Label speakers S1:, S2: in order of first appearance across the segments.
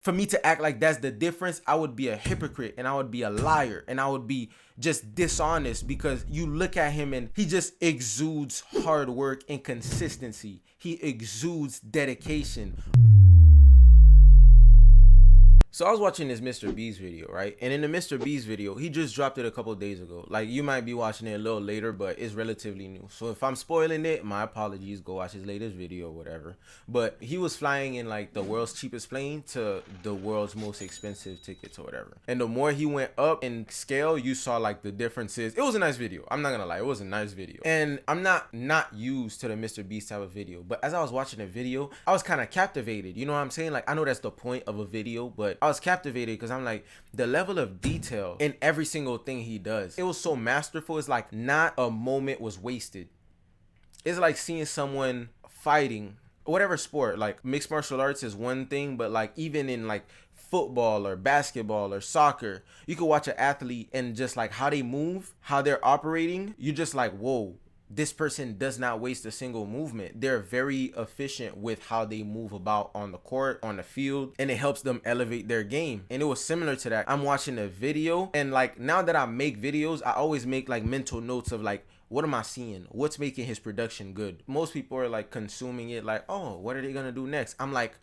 S1: For me to act like that's the difference, I would be a hypocrite and I would be a liar and I would be just dishonest, because you look at him and he just exudes hard work and consistency. He exudes dedication. So I was watching this Mr. Beast video, right? And in the Mr. Beast video, he just dropped it a couple days ago. Like, you might be watching it a little later, but it's relatively new. So if I'm spoiling it, my apologies. Go watch his latest video or whatever. But he was flying in like the world's cheapest plane to the world's most expensive tickets or whatever. And the more he went up in scale, you saw like the differences. It was a nice video. I'm not gonna lie, it was a nice video. And I'm not used to the Mr. Beast type of video, but as I was watching the video, I was kind of captivated. You know what I'm saying? Like, I know that's the point of a video, but I was captivated because I'm like, the level of detail in every single thing he does, it was so masterful. It's like not a moment was wasted. It's like seeing someone fighting whatever sport. Like, mixed martial arts is one thing, but like even in like football or basketball or soccer, you could watch an athlete and just like how they move, how they're operating, you just like, whoa, this person does not waste a single movement. They're very efficient with how they move about on the court, on the field, and it helps them elevate their game. And it was similar to that. I'm watching a video, and like, now that I make videos, I always make like mental notes of like, what am I seeing? What's making his production good? Most people are like consuming it like, oh, what are they gonna do next? I'm like,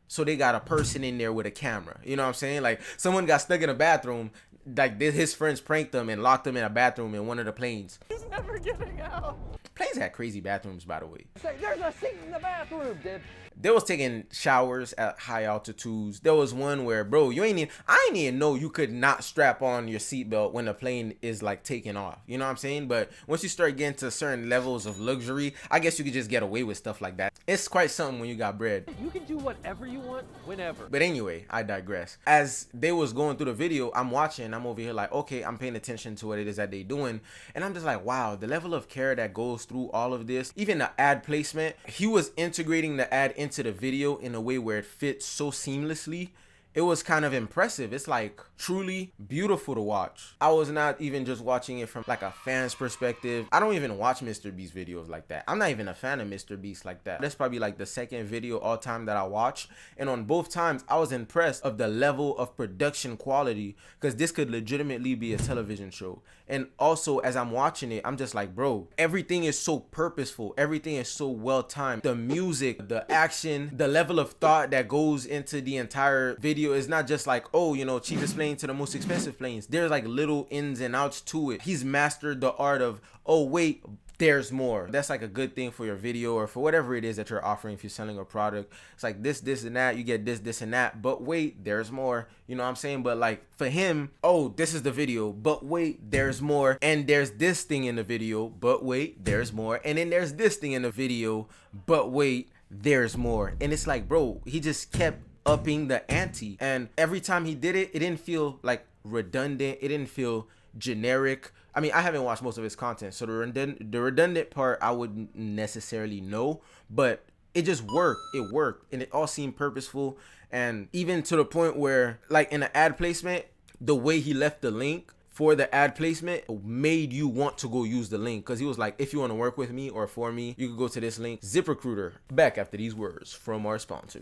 S1: so they got a person in there with a camera. You know what I'm saying? Like, someone got stuck in a bathroom, like his friends pranked them and locked them in a bathroom in one of the planes.
S2: He's never getting out.
S1: Planes had crazy bathrooms, by the way.
S2: There's a seat in the bathroom, dude.
S1: They was taking showers at high altitudes. There was one where, bro, I ain't even know you could not strap on your seatbelt when the plane is like taking off. You know what I'm saying? But once you start getting to certain levels of luxury, I guess you could just get away with stuff like that. It's quite something when you got bread.
S2: You can do whatever you want, whenever.
S1: But anyway, I digress. As they was going through the video, I'm watching, I'm over here like, okay, I'm paying attention to what it is that they doing. And I'm just like, wow, the level of care that goes through all of this. Even the ad placement, he was integrating the ad into the video in a way where it fits so seamlessly. It was kind of impressive. It's like truly beautiful to watch. I was not even just watching it from like a fan's perspective. I don't even watch Mr. Beast videos like that. I'm not even a fan of Mr. Beast like that. That's probably like the second video all time that I watch. And on both times, I was impressed of the level of production quality, because this could legitimately be a television show. And also, as I'm watching it, I'm just like, bro, everything is so purposeful. Everything is so well timed. The music, the action, the level of thought that goes into the entire video is not just like, oh, you know, cheapest plane to the most expensive planes. There's like little ins and outs to it. He's mastered the art of, oh wait, there's more. That's like a good thing for your video or for whatever it is that you're offering. If you're selling a product, it's like this and that, you get this and that, but wait, there's more. You know what I'm saying? But like for him, oh, this is the video, but wait, there's more. And there's this thing in the video, but wait, there's more. And then there's this thing in the video, but wait, there's more. And it's like, bro, he just kept upping the ante, and every time he did it, it didn't feel like redundant. It didn't feel generic. I mean, I haven't watched most of his content, so the redundant part I wouldn't necessarily know, but it just worked. It worked, and it all seemed purposeful. And even to the point where, like in the ad placement, the way he left the link for the ad placement made you want to go use the link, because he was like, if you want to work with me or for me, you can go to this link. ZipRecruiter. Back after these words from our sponsors.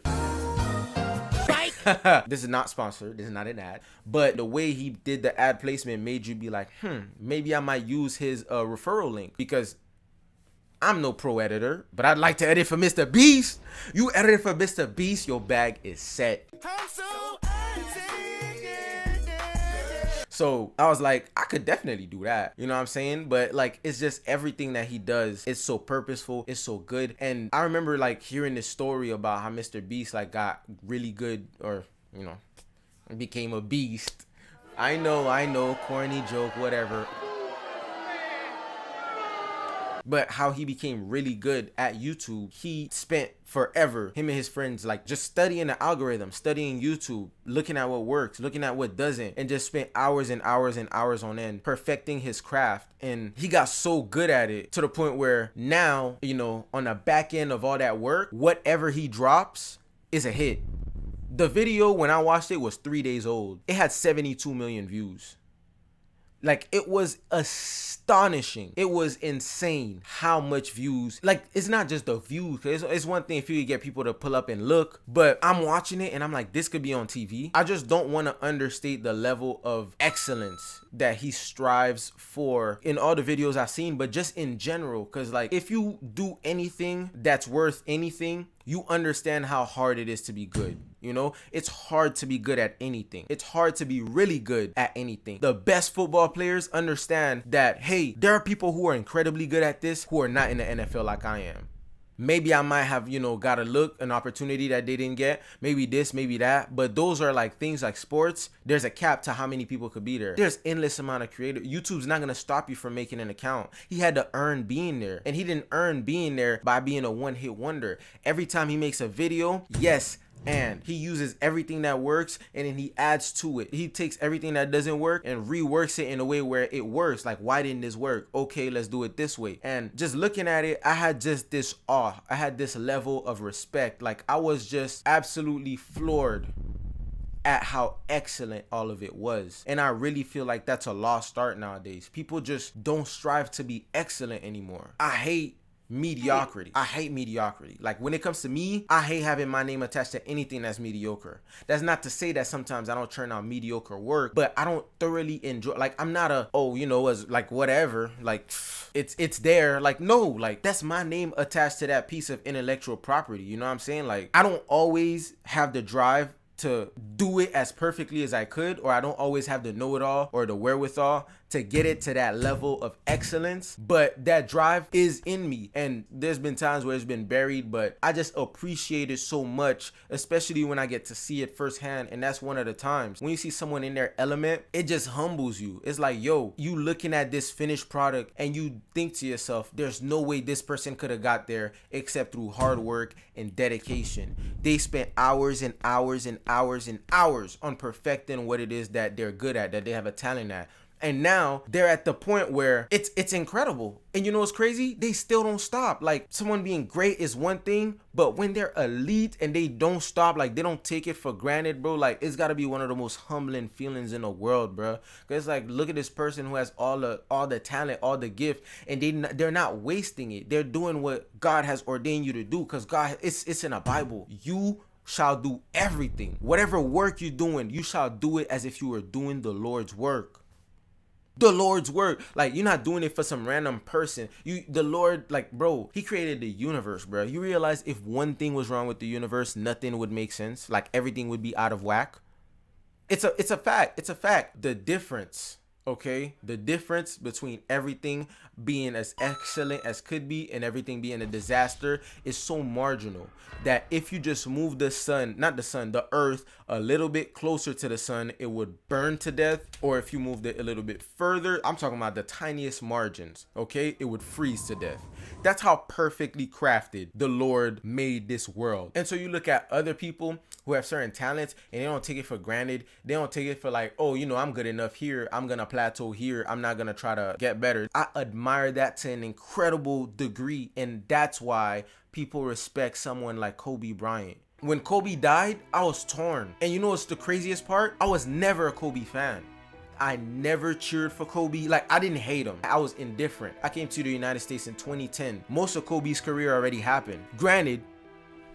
S1: This is not sponsored. This is not an ad. But the way he did the ad placement made you be like, maybe I might use his referral link, because I'm no pro editor, but I'd like to edit for Mr. Beast. You edited for Mr. Beast, your bag is set. So I was like, I could definitely do that. You know what I'm saying? But like, it's just everything that he does. It's so purposeful. It's so good. And I remember like hearing this story about how Mr. Beast like got really good, or, you know, became a beast. I know, corny joke, whatever. But how he became really good at YouTube, he spent forever, him and his friends, like just studying the algorithm, studying YouTube, looking at what works, looking at what doesn't, and just spent hours and hours and hours on end perfecting his craft. And he got so good at it to the point where now, you know, on the back end of all that work, whatever he drops is a hit. The video, when I watched it, was 3 days old. It had 72 million views. Like, it was astonishing. It was insane how much views. Like, it's not just the views. It's one thing if you get people to pull up and look, but I'm watching it and I'm like, this could be on TV. I just don't want to understate the level of excellence that he strives for in all the videos I've seen, but just in general. Because, like, if you do anything that's worth anything, you understand how hard it is to be good. You know, it's hard to be good at anything. It's hard to be really good at anything. The best football players understand that, hey, there are people who are incredibly good at this who are not in the NFL like I am. Maybe I might have, got an opportunity that they didn't get. Maybe this, maybe that. But those are like things like sports. There's a cap to how many people could be there. There's endless amount of creators. YouTube's not going to stop you from making an account. He had to earn being there. And he didn't earn being there by being a one-hit wonder. Every time he makes a video, yes, and he uses everything that works and then he adds to it. He takes everything that doesn't work and reworks it in a way where it works. Like, why didn't this work? Okay, let's do it this way. And just looking at it, I had just this awe. I had this level of respect. Like, I was just absolutely floored at how excellent all of it was. And I really feel like that's a lost art nowadays. People just don't strive to be excellent anymore. I hate mediocrity. Like, when it comes to me, I hate having my name attached to anything that's mediocre. That's not to say that sometimes I don't turn out mediocre work, but I don't thoroughly enjoy. Like, I'm not as like whatever. Like, it's there. Like, no, like, that's my name attached to that piece of intellectual property. You know what I'm saying? Like, I don't always have the drive to do it as perfectly as I could, or I don't always have the know-it-all or the wherewithal to get it to that level of excellence, but that drive is in me. And there's been times where it's been buried, but I just appreciate it so much, especially when I get to see it firsthand. And that's one of the times when you see someone in their element, it just humbles you. It's like, yo, you looking at this finished product and you think to yourself, there's no way this person could have got there except through hard work and dedication. They spent hours and hours and hours and hours on perfecting what it is that they're good at, that they have a talent at. And now they're at the point where it's incredible. And you know what's crazy? They still don't stop. Like, someone being great is one thing, but when they're elite and they don't stop, like, they don't take it for granted, bro, like, it's got to be one of the most humbling feelings in the world, bro. Because, like, look at this person who has all the talent, all the gift, and they're not wasting it. They're doing what God has ordained you to do, because God, it's in the Bible. You shall do everything. Whatever work you're doing, you shall do it as if you were doing the Lord's work. The Lord's work. Like, you're not doing it for some random person. The Lord, like, bro, he created the universe, bro. You realize if one thing was wrong with the universe, nothing would make sense. Like, everything would be out of whack. It's a fact. It's a fact. The difference, okay? The difference between everything being as excellent as could be and everything being a disaster is so marginal that if you just move the earth a little bit closer to the sun, it would burn to death. Or if you moved it a little bit further, I'm talking about the tiniest margins, okay, it would freeze to death. That's how perfectly crafted the Lord made this world. And so you look at other people who have certain talents and they don't take it for granted. They don't take it for like, oh, I'm good enough here, I'm gonna plateau here, I'm not gonna try to get better. I admire that to an incredible degree, and that's why people respect someone like Kobe Bryant. When Kobe died, I was torn. And you know what's the craziest part? I was never a Kobe fan. I never cheered for Kobe. Like, I didn't hate him. I was indifferent. I came to the United States in 2010. Most of Kobe's career already happened. Granted,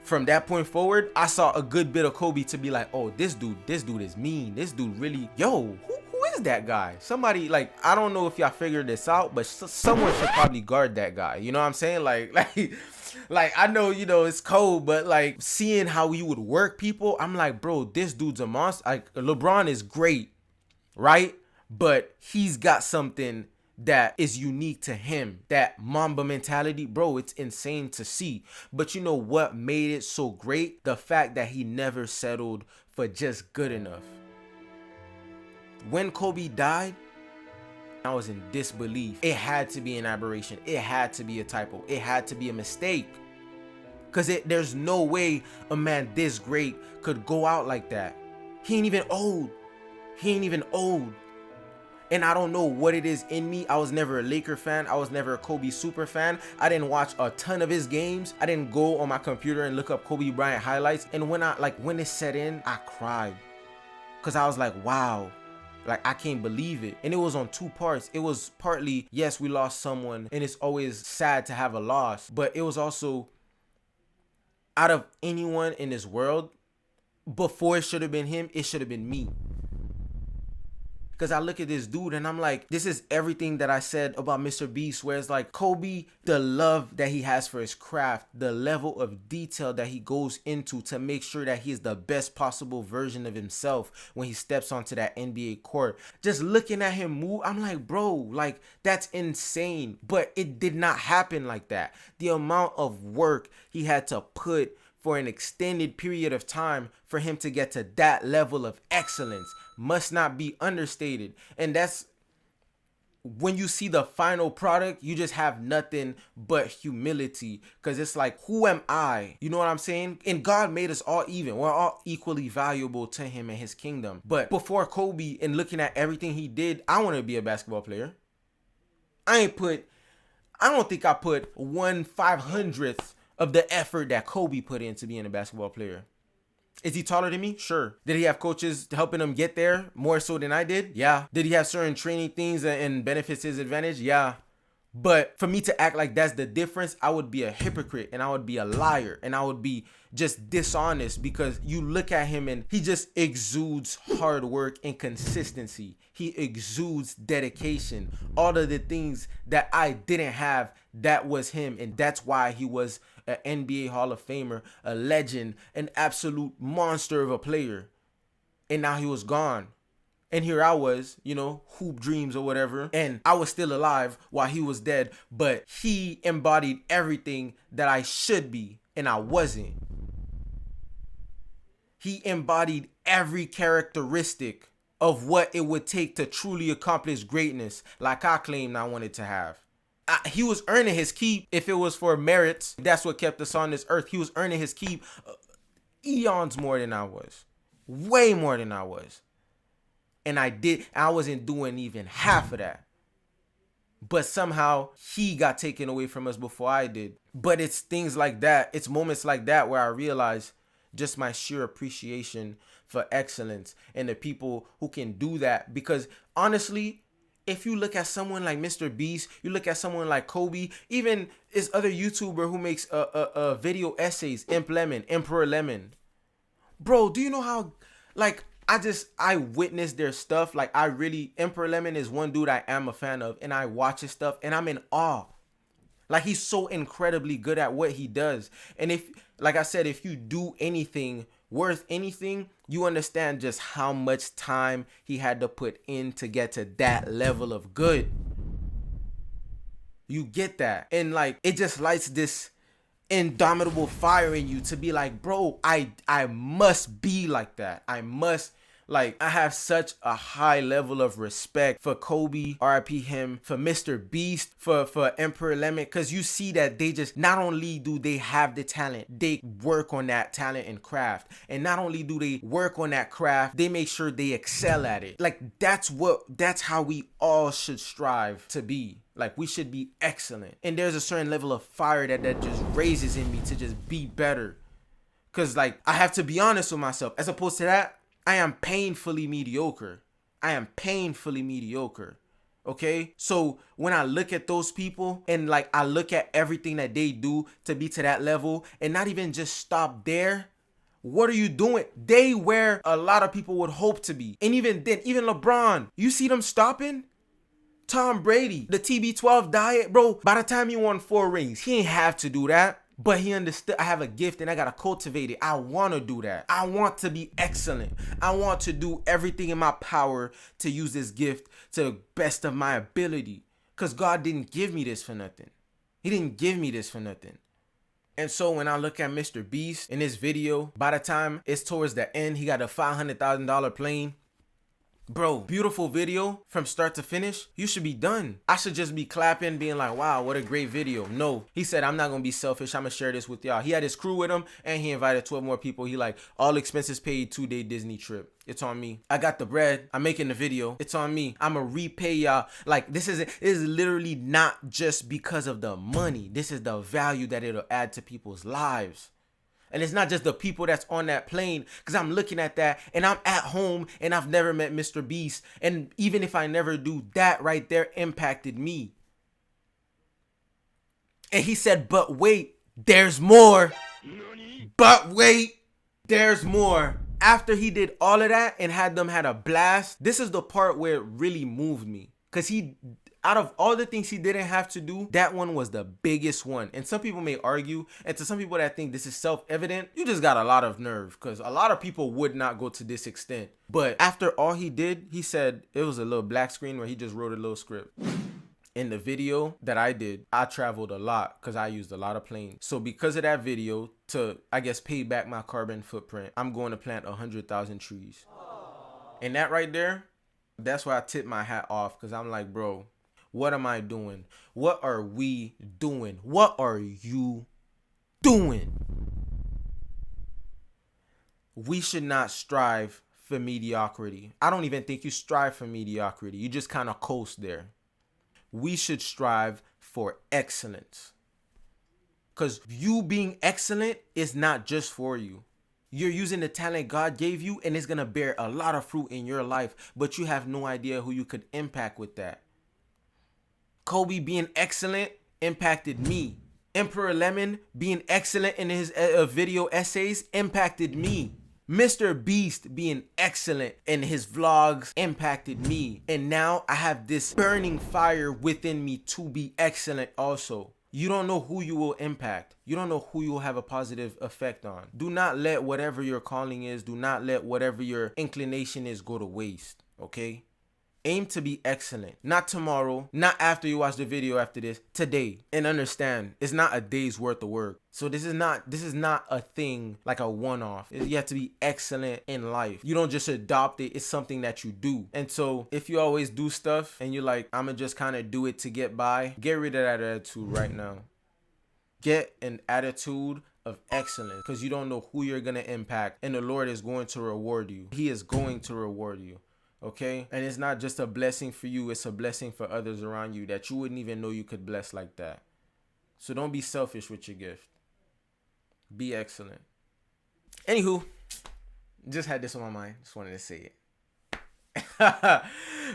S1: from that point forward, I saw a good bit of Kobe to be like, oh, this dude is mean. This dude really, who is that guy? Somebody, like, I don't know if y'all figured this out, but someone should probably guard that guy. You know what I'm saying? Like I know, it's cold, but like seeing how he would work people, I'm like, bro, this dude's a monster. Like, LeBron is great, right? But he's got something that is unique to him. That Mamba mentality, bro, it's insane to see. But you know what made it so great? The fact that he never settled for just good enough. When Kobe died, I was in disbelief. It had to be an aberration. It had to be a typo. It had to be a mistake. Because there's no way a man this great could go out like that. He ain't even old. And I don't know what it is in me. I was never a Laker fan. I was never a Kobe super fan. I didn't watch a ton of his games. I didn't go on my computer and look up Kobe Bryant highlights. And when it set in, I cried. Because I was like, wow. Like, I can't believe it. And it was on two parts. It was partly, yes, we lost someone, and it's always sad to have a loss, but it was also, out of anyone in this world, before it should have been him, it should have been me. Because I look at this dude and I'm like, this is everything that I said about Mr. Beast, where it's like Kobe, the love that he has for his craft, the level of detail that he goes into to make sure that he is the best possible version of himself when he steps onto that NBA court. Just looking at him move, I'm like, bro, like, that's insane. But it did not happen like that. The amount of work he had to put for an extended period of time for him to get to that level of excellence must not be understated. And that's when you see the final product, you just have nothing but humility, because it's like, who am I? You know what I'm saying? And God made us all even. We're all equally valuable to him and his kingdom. But before Kobe, and looking at everything he did, I want to be a basketball player. I don't think I put 1/500th of the effort that Kobe put into being a basketball player. Is he taller than me? Sure. Did he have coaches helping him get there more so than I did? Yeah. Did he have certain training things and benefits his advantage? Yeah. But for me to act like that's the difference, I would be a hypocrite, and I would be a liar, and I would be just dishonest, because you look at him and he just exudes hard work and consistency. He exudes dedication. All of the things that I didn't have, that was him. And that's why he was an NBA Hall of Famer, a legend, an absolute monster of a player. And now he was gone. And here I was, you know, hoop dreams or whatever. And I was still alive while he was dead. But he embodied everything that I should be, and I wasn't. He embodied every characteristic of what it would take to truly accomplish greatness, like I claimed I wanted to have. He was earning his keep. If it was for merits, that's what kept us on this earth. He was earning his keep eons more than I was. Way more than I was. And I wasn't doing even half of that. But somehow he got taken away from us before I did. But it's things like that. It's moments like that where I realize just my sheer appreciation for excellence and the people who can do that. Because honestly, if you look at someone like Mr. Beast, you look at someone like Kobe, even this other YouTuber who makes video essays, Emperor Lemon. Bro, do you know how, like, I witnessed their stuff. Like, Emperor Lemon is one dude I am a fan of, and I watch his stuff and I'm in awe. Like, he's so incredibly good at what he does. And if, like I said, if you do anything worth anything, you understand just how much time he had to put in to get to that level of good. You get that. And like, it just lights this indomitable fire in you to be like, bro, I must be like that. I have such a high level of respect for Kobe, RIP him, for Mr. Beast, for Emperor Lemon, because you see that they just, not only do they have the talent, they work on that talent and craft. And not only do they work on that craft, they make sure they excel at it. Like, that's how we all should strive to be. Like, we should be excellent. And there's a certain level of fire that just raises in me to just be better. Because, like, I have to be honest with myself. As opposed to that, I am painfully mediocre. Okay? So when I look at those people and like I look at everything that they do to be to that level and not even just stop there, what are you doing? They where a lot of people would hope to be. And even then, even LeBron, you see them stopping? Tom Brady, the TB12 diet, bro, by the time he won 4 rings, he ain't have to do that. But he understood I have a gift and I gotta cultivate it. I want to do that. I want to be excellent. I want to do everything in my power to use this gift to the best of my ability. Because God didn't give me this for nothing. He didn't give me this for nothing. And so when I look at Mr. Beast in this video, by the time it's towards the end, he got a $500,000 plane. Bro, beautiful video from start to finish. You should be done. I should just be clapping, being like, wow, what a great video. No, he said, I'm not gonna be selfish. I'm gonna share this with y'all. He had his crew with him and he invited 12 more people. He like, all expenses paid, 2-day Disney trip. It's on me. I got the bread. I'm making the video. It's on me. I'm gonna repay y'all. Like, this is literally not just because of the money. This is the value that it'll add to people's lives. And it's not just the people that's on that plane, because I'm looking at that and I'm at home and I've never met Mr. Beast. And even if I never do, that right there impacted me. And he said, but wait, there's more. But wait, there's more. After he did all of that and had a blast, this is the part where it really moved me. Because out of all the things he didn't have to do, that one was the biggest one. And some people may argue, and to some people that think this is self-evident, you just got a lot of nerve, because a lot of people would not go to this extent. But after all he did, he said it was a little black screen where he just wrote a little script. In the video that I did, I traveled a lot because I used a lot of planes. So because of that video, to, I guess, pay back my carbon footprint, I'm going to plant 100,000 trees. And that right there, that's why I tip my hat off, because I'm like, bro, what am I doing? What are we doing? What are you doing? We should not strive for mediocrity. I don't even think you strive for mediocrity. You just kind of coast there. We should strive for excellence. Because you being excellent is not just for you. You're using the talent God gave you, and it's going to bear a lot of fruit in your life, but you have no idea who you could impact with that. Kobe being excellent impacted me. Emperor Lemon being excellent in his video essays impacted me. Mr. Beast being excellent in his vlogs impacted me. And now I have this burning fire within me to be excellent also. You don't know who you will impact. You don't know who you will have a positive effect on. Do not let whatever your calling is, do not let whatever your inclination is go to waste, okay? Aim to be excellent. Not tomorrow, not after you watch the video after this, today. And understand, it's not a day's worth of work. So this is not a thing like a one-off. You have to be excellent in life. You don't just adopt it, it's something that you do. And so if you always do stuff and you're like, I'ma just kind of do it to get by, get rid of that attitude right now. Get an attitude of excellence, because you don't know who you're gonna impact, and the Lord is going to reward you. He is going to reward you. Okay? And it's not just a blessing for you, it's a blessing for others around you that you wouldn't even know you could bless like that. So don't be selfish with your gift. Be excellent. Anywho, just had this on my mind. Just wanted to say it.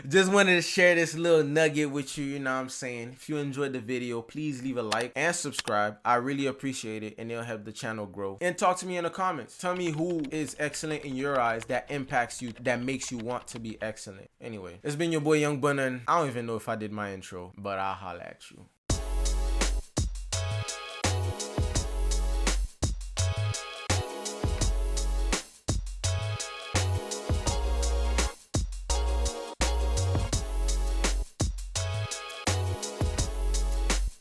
S1: Just wanted to share this little nugget with you, you know what I'm saying? If you enjoyed the video, please leave a like and subscribe. I really appreciate it, and it'll help the channel grow. And talk to me in the comments. Tell me who is excellent in your eyes, that impacts you, that makes you want to be excellent. Anyway, it's been your boy Young Bunna, and I don't even know if I did my intro, but I'll holla at you.